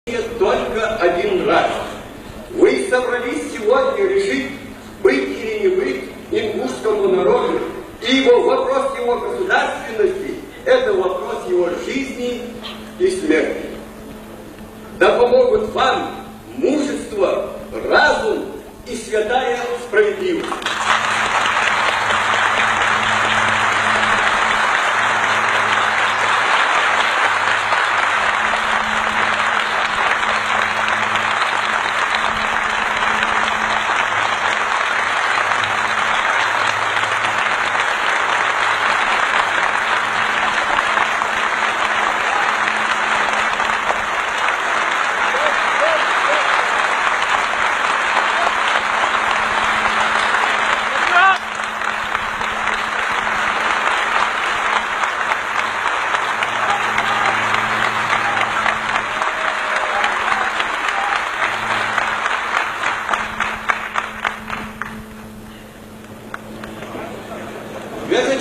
Только один раз. Вы собрались сегодня решить, быть или не быть ингушскому народу, и вопрос его государственности – это вопрос его жизни и смерти. Да помогут вам мужество, разум и святая справедливость.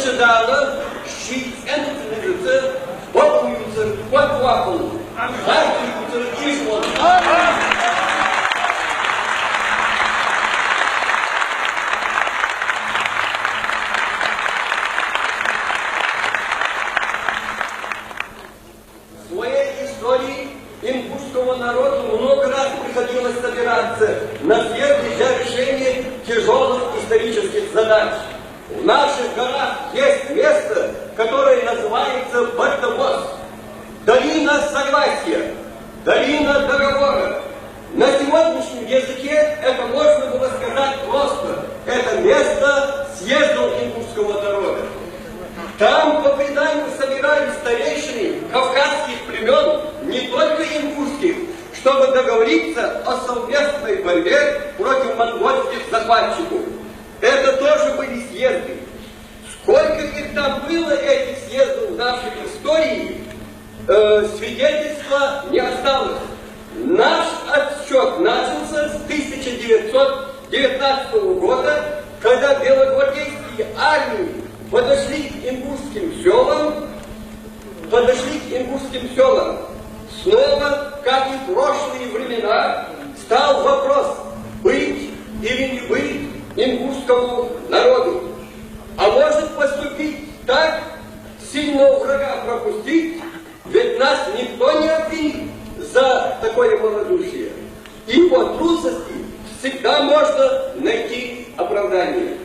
Чудало, щитенцы, попуются, подвапу, зайдутся и вот. В своей истории ингушскому народу много раз приходилось собираться на съезды для решения тяжелых исторических задач. В наших горах есть место, которое называется Бартовоз, долина согласия, долина договора. На сегодняшнем языке это можно было сказать просто. Это место съездов ингушского народа. Там по преданию собирались старейшины кавказских племен, не только ингушских, чтобы договориться о совместной борьбе против монгольских захватчиков. Это тоже были съезды. Сколько их там было, этих съездов в нашей истории, свидетельства не осталось. Наш отсчет начался с 1919 года, когда белогвардейские армии подошли к ингушским селам. Снова, как и в прошлые времена, стал вопрос, быть или не быть ингушскому народу. А может поступить так, сильного врага пропустить, ведь нас никто не обвинит за такое малодушие. И по трусости всегда можно найти оправдание.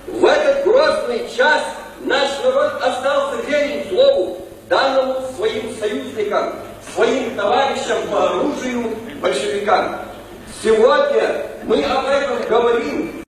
В этот грозный час наш народ остался верен слову, данному своим союзникам, своим товарищам по оружию, большевикам. Сегодня мы об этом говорим.